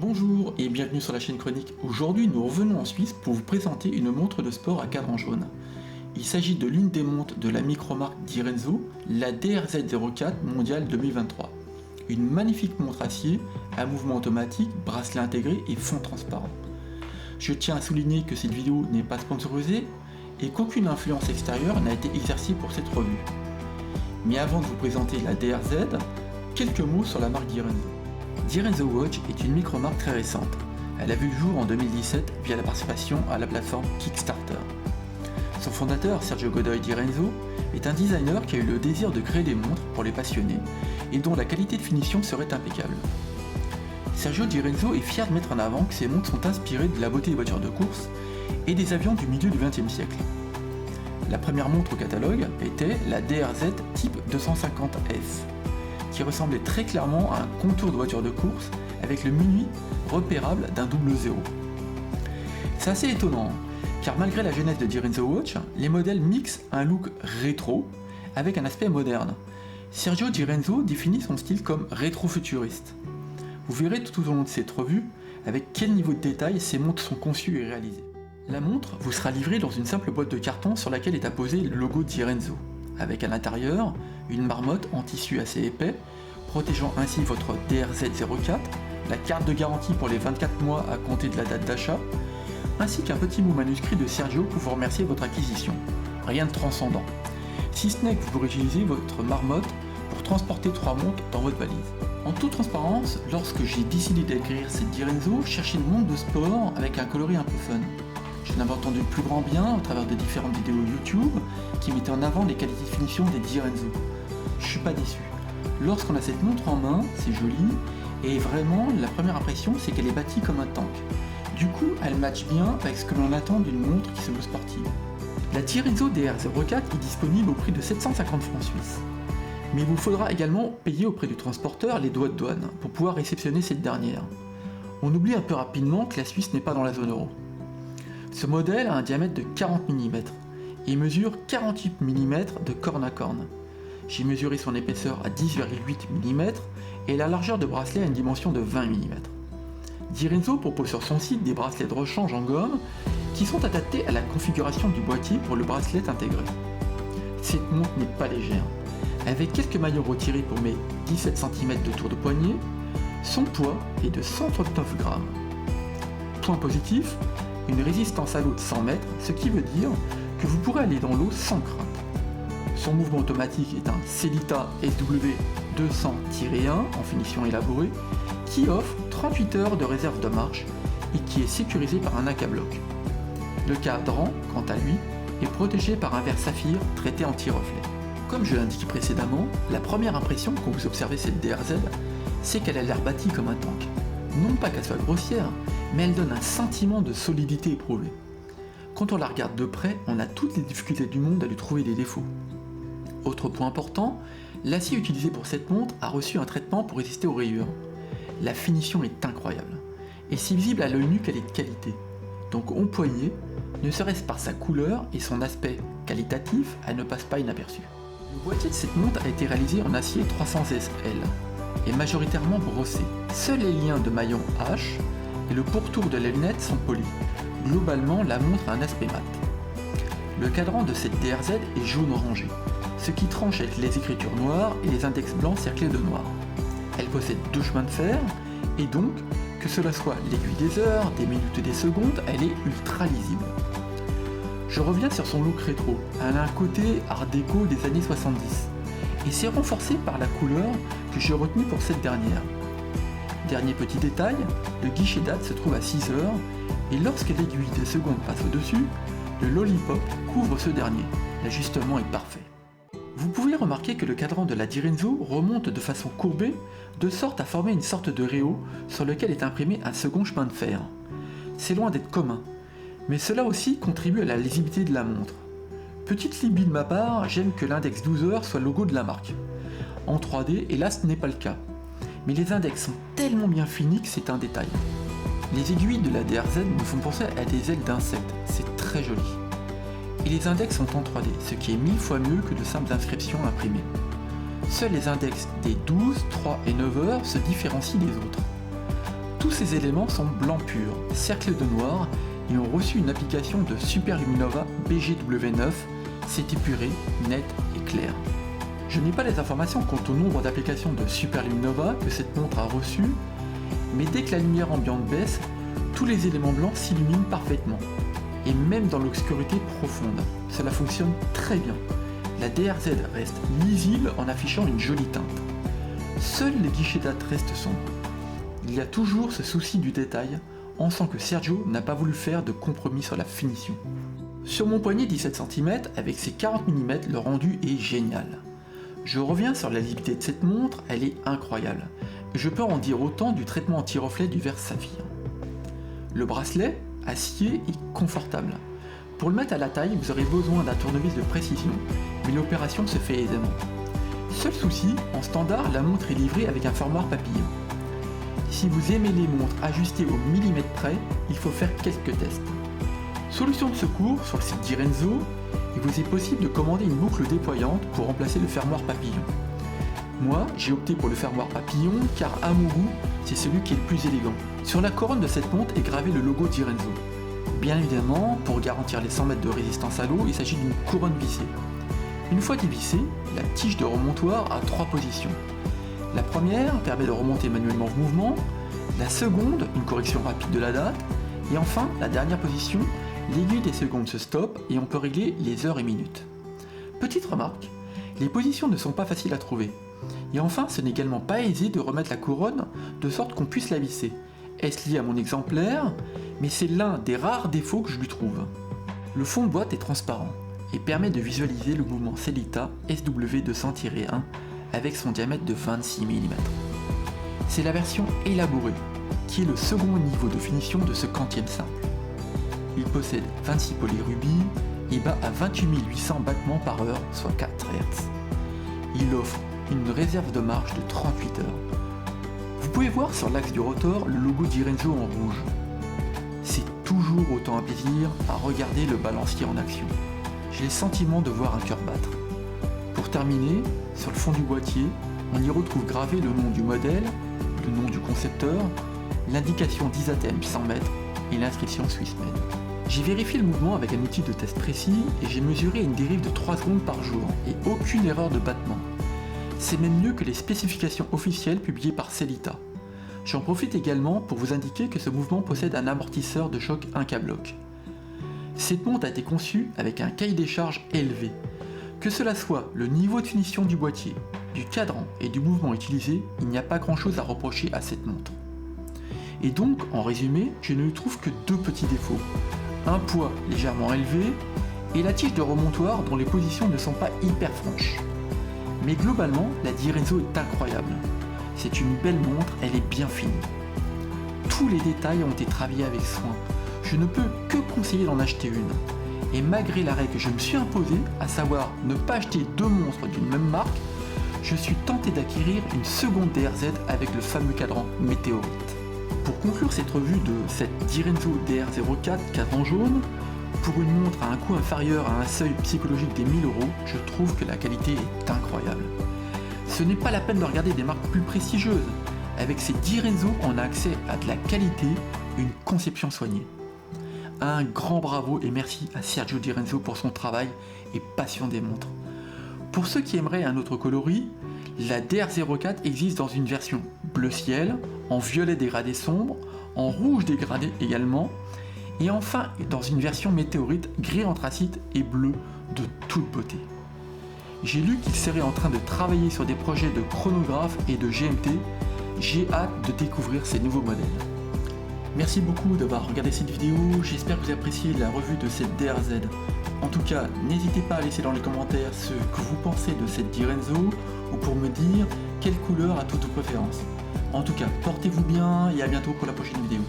Bonjour et bienvenue sur la chaîne Chronique. Aujourd'hui, nous revenons en Suisse pour vous présenter une montre de sport à cadran jaune. Il s'agit de l'une des montres de la micromarque Direnzo, la DRZ04 Mondiale 2023. Une magnifique montre acier à mouvement automatique, bracelet intégré et fond transparent. Je tiens à souligner que cette vidéo n'est pas sponsorisée et qu'aucune influence extérieure n'a été exercée pour cette revue. Mais avant de vous présenter la DRZ, quelques mots sur la marque Direnzo. Direnzo Watch est une micro-marque très récente. Elle a vu le jour en 2017 via la participation à la plateforme Kickstarter. Son fondateur, Sergio Godoy Direnzo, est un designer qui a eu le désir de créer des montres pour les passionnés et dont la qualité de finition serait impeccable. Sergio Direnzo est fier de mettre en avant que ses montres sont inspirées de la beauté des voitures de course et des avions du milieu du XXe siècle. La première montre au catalogue était la DRZ Type 250F, qui ressemblait très clairement à un contour de voiture de course avec le minuit repérable d'un double zéro. C'est assez étonnant, car malgré la jeunesse de Direnzo Watch, les modèles mixent un look rétro avec un aspect moderne. Sergio Direnzo définit son style comme rétro-futuriste. Vous verrez tout au long de cette revue avec quel niveau de détail ces montres sont conçues et réalisées. La montre vous sera livrée dans une simple boîte de carton sur laquelle est apposé le logo Direnzo, avec à l'intérieur une marmotte en tissu assez épais, protégeant ainsi votre DRZ04, la carte de garantie pour les 24 mois à compter de la date d'achat, ainsi qu'un petit mot manuscrit de Sergio pour vous remercier de votre acquisition. Rien de transcendant, si ce n'est que vous pourrez utiliser votre marmotte pour transporter 3 montres dans votre valise. En toute transparence, lorsque j'ai décidé d'acquérir cette Direnzo, je cherchais une montre de sport avec un coloris un peu fun. Je n'avais entendu le plus grand bien au travers de différentes vidéos YouTube qui mettaient en avant les qualités de finition des Direnzo. Je suis pas déçu. Lorsqu'on a cette montre en main, c'est joli, et vraiment la première impression c'est qu'elle est bâtie comme un tank. Du coup, elle match bien avec ce que l'on attend d'une montre qui se veut sportive. La Direnzo DR04 est disponible au prix de 750 francs suisses. Mais il vous faudra également payer auprès du transporteur les droits de douane pour pouvoir réceptionner cette dernière. On oublie un peu rapidement que la Suisse n'est pas dans la zone euro. Ce modèle a un diamètre de 40 mm et mesure 48 mm de corne à corne. J'ai mesuré son épaisseur à 10,8 mm et la largeur de bracelet à une dimension de 20 mm. Direnzo propose sur son site des bracelets de rechange en gomme qui sont adaptés à la configuration du boîtier pour le bracelet intégré. Cette montre n'est pas légère. Avec quelques maillons retirés pour mes 17 cm de tour de poignet, son poids est de 139 grammes. Point positif, une résistance à l'eau de 100 mètres, ce qui veut dire que vous pourrez aller dans l'eau sans crainte. Son mouvement automatique est un Sellita SW200-1 en finition élaborée qui offre 38 heures de réserve de marche et qui est sécurisé par un accabloc. Le cadran, quant à lui, est protégé par un verre saphir traité anti-reflet. Comme je l'indiquais précédemment, la première impression quand vous observez cette DRZ, c'est qu'elle a l'air bâtie comme un tank. Non pas qu'elle soit grossière, mais elle donne un sentiment de solidité éprouvée. Quand on la regarde de près, on a toutes les difficultés du monde à lui trouver des défauts. Autre point important, l'acier utilisé pour cette montre a reçu un traitement pour résister aux rayures. La finition est incroyable, et si visible à l'œil nu qu'elle est de qualité. Donc au poignet, ne serait-ce par sa couleur et son aspect qualitatif, elle ne passe pas inaperçue. Le boîtier de cette montre a été réalisé en acier 300SL et majoritairement brossé. Seuls les liens de maillon H et le pourtour de la lunette sont polis. Globalement, la montre a un aspect mat. Le cadran de cette DRZ est jaune orangé, ce qui tranche avec les écritures noires et les index blancs cerclés de noir. Elle possède 2 chemins de fer, et donc, que cela soit l'aiguille des heures, des minutes et des secondes, elle est ultra lisible. Je reviens sur son look rétro, elle a un côté art déco des années 70, et c'est renforcé par la couleur que j'ai retenue pour cette dernière. Dernier petit détail, le guichet date se trouve à 6 heures, et lorsque l'aiguille des secondes passe au-dessus, le lollipop couvre ce dernier. L'ajustement est parfait. Vous pouvez remarquer que le cadran de la Direnzo remonte de façon courbée, de sorte à former une sorte de réau sur lequel est imprimé un second chemin de fer. C'est loin d'être commun, mais cela aussi contribue à la lisibilité de la montre. Petite lubie de ma part, j'aime que l'index 12 heures soit le logo de la marque. En 3D, hélas, ce n'est pas le cas. Mais les index sont tellement bien finis que c'est un détail. Les aiguilles de la DRZ me font penser à des ailes d'insectes, c'est très joli. Et les index sont en 3D, ce qui est 1000 fois mieux que de simples inscriptions imprimées. Seuls les index des 12, 3 et 9 heures se différencient des autres. Tous ces éléments sont blanc pur, cerclés de noir, et ont reçu une application de Superluminova BGW9, c'est épuré, net et clair. Je n'ai pas les informations quant au nombre d'applications de Superluminova que cette montre a reçues, mais dès que la lumière ambiante baisse, tous les éléments blancs s'illuminent parfaitement. Et même dans l'obscurité profonde, cela fonctionne très bien. La DRZ reste lisible en affichant une jolie teinte. Seuls les guichets date restent sombres. Il y a toujours ce souci du détail, on sent que Sergio n'a pas voulu faire de compromis sur la finition. Sur mon poignet 17 cm, avec ses 40 mm, le rendu est génial. Je reviens sur la lisibilité de cette montre, elle est incroyable. Je peux en dire autant du traitement anti-reflet du verre saphir. Le bracelet, acier, est confortable. Pour le mettre à la taille, vous aurez besoin d'un tournevis de précision, mais l'opération se fait aisément. Seul souci, en standard, la montre est livrée avec un fermoir papillon. Si vous aimez les montres ajustées au millimètre près, il faut faire quelques tests. Solution de secours, sur le site d'Irenzo, il vous est possible de commander une boucle déployante pour remplacer le fermoir papillon. Moi, j'ai opté pour le fermoir papillon car à mon goût, c'est celui qui est le plus élégant. Sur la couronne de cette montre est gravé le logo d'Irenzo. Bien évidemment, pour garantir les 100 mètres de résistance à l'eau, il s'agit d'une couronne vissée. Une fois dévissée, la tige de remontoir a 3 positions. La première permet de remonter manuellement le mouvement, la seconde, une correction rapide de la date, et enfin, la dernière position, l'aiguille des secondes se stoppe et on peut régler les heures et minutes. Petite remarque, les positions ne sont pas faciles à trouver. Et enfin, ce n'est également pas aisé de remettre la couronne de sorte qu'on puisse la visser. Est-ce lié à mon exemplaire? Mais c'est l'un des rares défauts que je lui trouve. Le fond de boîte est transparent et permet de visualiser le mouvement Sellita SW200-1 avec son diamètre de 26 mm. C'est la version élaborée, qui est le second niveau de finition de ce quantième simple. Il possède 26 polyrubis et bat à 28 800 battements par heure, soit 4 Hz. Il offre une réserve de marche de 38 heures. Vous pouvez voir sur l'axe du rotor le logo d'Irenzo en rouge. C'est toujours autant un plaisir à regarder le balancier en action. J'ai le sentiment de voir un cœur battre. Pour terminer, sur le fond du boîtier, on y retrouve gravé le nom du modèle, le nom du concepteur, l'indication d'Isatem 100 mètres et l'inscription Swissmade. J'ai vérifié le mouvement avec un outil de test précis et j'ai mesuré une dérive de 3 secondes par jour et aucune erreur de battement. C'est même mieux que les spécifications officielles publiées par Sellita. J'en profite également pour vous indiquer que ce mouvement possède un amortisseur de choc Incabloc. Cette montre a été conçue avec un cahier des charges élevé. Que cela soit le niveau de finition du boîtier, du cadran et du mouvement utilisé, il n'y a pas grand chose à reprocher à cette montre. Et donc, en résumé, je ne lui trouve que 2 petits défauts. Un poids légèrement élevé et la tige de remontoir dont les positions ne sont pas hyper franches. Mais globalement, la d'Irenzo est incroyable. C'est une belle montre, elle est bien finie. Tous les détails ont été travaillés avec soin. Je ne peux que conseiller d'en acheter une. Et malgré la règle que je me suis imposée, à savoir ne pas acheter 2 montres d'une même marque, je suis tenté d'acquérir une seconde DRZ avec le fameux cadran Météorite. Pour conclure cette revue de cette d'Irenzo DR04 cadran jaune, pour une montre à un coût inférieur à un seuil psychologique des 1000 €, je trouve que la qualité est incroyable. Ce n'est pas la peine de regarder des marques plus prestigieuses. Avec ces d'Irenzo, on a accès à de la qualité, une conception soignée. Un grand bravo et merci à Sergio d'Irenzo pour son travail et passion des montres. Pour ceux qui aimeraient un autre coloris, la DR04 existe dans une version bleu ciel, en violet dégradé sombre, en rouge dégradé également, et enfin dans une version météorite gris anthracite et bleu de toute beauté. J'ai lu qu'il serait en train de travailler sur des projets de chronographe et de GMT, j'ai hâte de découvrir ces nouveaux modèles. Merci beaucoup d'avoir regardé cette vidéo, j'espère que vous appréciez la revue de cette DRZ. En tout cas, n'hésitez pas à laisser dans les commentaires ce que vous pensez de cette d'Irenzo ou pour me dire quelle couleur a toutes vos préférences. En tout cas, portez-vous bien et à bientôt pour la prochaine vidéo.